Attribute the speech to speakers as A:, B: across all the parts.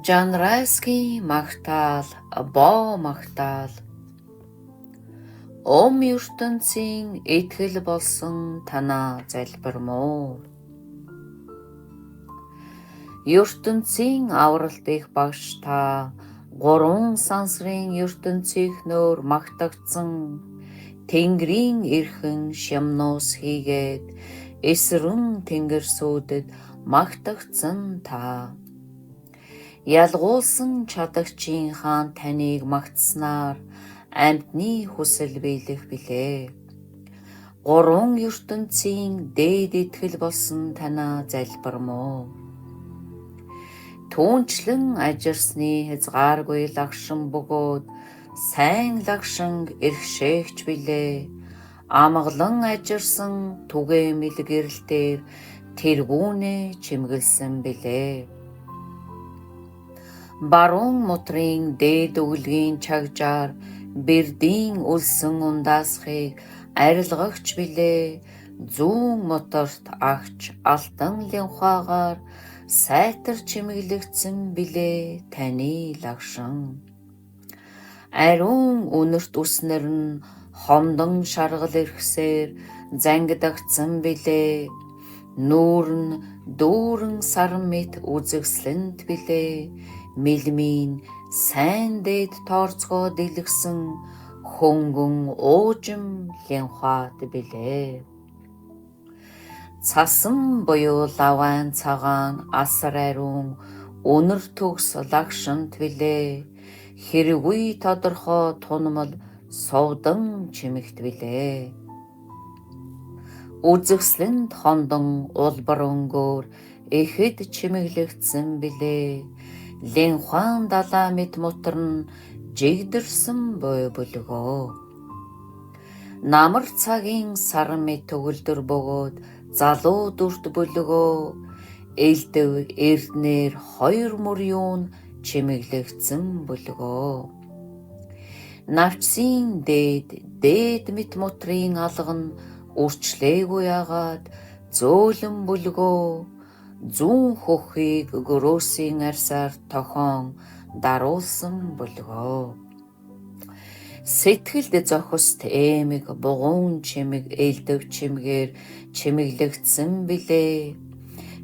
A: Жанрайский магтаал, боо магтаал. Ом ертөнцийн итгэл болсон танаа залбир муу. ертөнцийн авралт их багш та, гурван сансрын ертөнцийнхнөөр магтагдсан, Тэнгэрийн эрхэн шимнуус хийгээд, эсрэн тэнгэрсүүдэд магтагдсан та. Ялгуулсан чадагчийн хаан таныг магтснаар амьтны хүсэл биелэх билээ. Гурван ертөнцийн дээд итгэл болсон танаа залбир муу. Түүнчлэн ажирсны хязгааргүй лагшин бөгөөд сайн лагшинг эрхшээгч билээ. Амгалан ажирсан түгээмэл гэрэлтээр тэргүүнээ чимгэлсэн билээ. Баруун мутрын дээд өглөгийн чагжаар бердийн үлсэн ундаасхыг арилгагч билээ. Зүүн моторт агч алтан лянхаагаар сайтар чимэглэгдсэн билээ таны лагшин. Ариун үнэрт үснэр нь хомдон шаргал эрхсээр зангидагдсан билээ. Нүүр нь дүүрэн саран мэт үзэгслэнд билээ. Мэлмийн сайн дээд тоорцгоо дэлгсэн хөнгөн уужим лянхаад билээ. Цасан буюу лавайн цагаан асар ариун үнэр төгс лагшинт билээ. Хэрэггүй тодорхой тунмал совдан чимэгт билээ. Үзэгслэнд хондон улбар өнгөөр ихэд чимэглэгдсэн билээ. Линхаан далаа мэт мутар нь жигдэрсэн буй бөлгөө. Намар цагийн саран мэт төгөлдөр бөгөөд залуу дүрт бөлгөө. Элдэв эрднэр хоёр мөрөөн чимэглэгдсэн бөлгөө. Навчсын дээд мэт мутрын алган үрчлээгүй агаад зөөлөн бөлгөө. Зүүн хөхийг гөрөөсийн арсаар тохон даруулсан бөлгөө. Сэтгэлд зохист эмэг бугуун чимэг элдэв чимгээр чимэглэгдсэн билээ.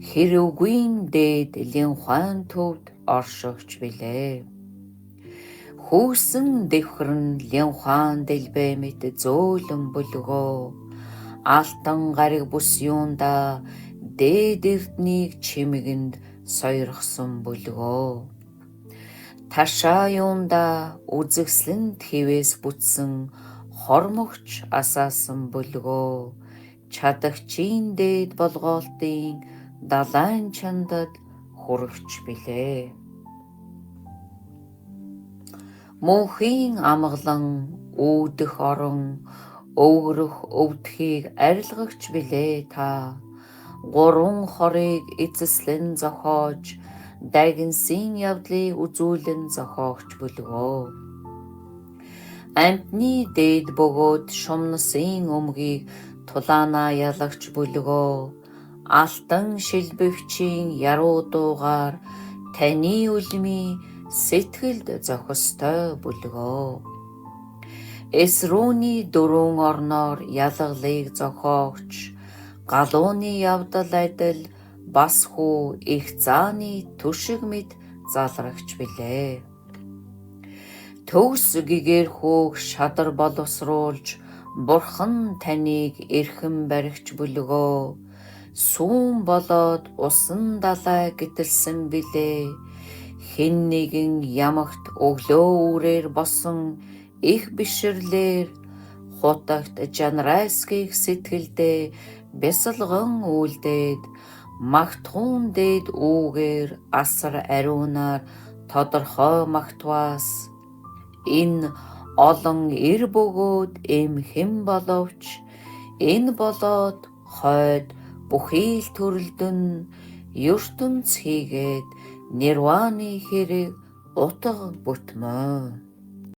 A: Хэрэгүйн дээд линхаан төвд оршогч билээ. Хүүсэн дэвхрэн линхаан дэлбэ мэт зөөлөн бөлгөө. Алтан гариг бүс юунда дээд эрднийг чимэгэнд сойрхсон бөлгөө. Ташаа юунда үзэгслэнд хивээс бүтсэн хормогч асаасан бөлгөө. Чадагчийн дээд болгоолтын далайн чандад хүрэгч билээ. Мөнхийн амгалан үүдэх орон өвгөрөх өвдөхийг арилгагч билээ та. Гурван хорыг эцэслэн зохиож, дагинсын явдлыг үзүүлэн зохиогч бөлгөө. Амьтны дээд бөгөөд шумнасын өмгийг тулаанаа ялагч бөлгөө. Алтан шилбэгчийн яруу дуугаар таны үлмий сэтгэлд зохистой бөлгөө. Эсрүүний дөрвөн орноор ялгалыг зохиогч, галууны явдал адил бас хүү их зааны түшиг мэд залрагч билээ. Төгс гэгэр хүүг шадар боловсруулж, бурхан таныг эрхэм баригч бөлгөө. Сүүн болоод усан далай гитэлсэн билээ. Хэн нэгэн ямагт өглөө үрээр босон их бишрлэр хутагт жанрайскийг сэтгэлдээ бясалган үлдээд магтхуун дээд үүгээр асар ариунаар тодорхой магтваас. Энэ олон эр бөгөөд эм хэм боловч энэ болоод хойд бүхий л төрөлдөн ертөнц хийгээд нирваны хэрэг утга бүтмөө.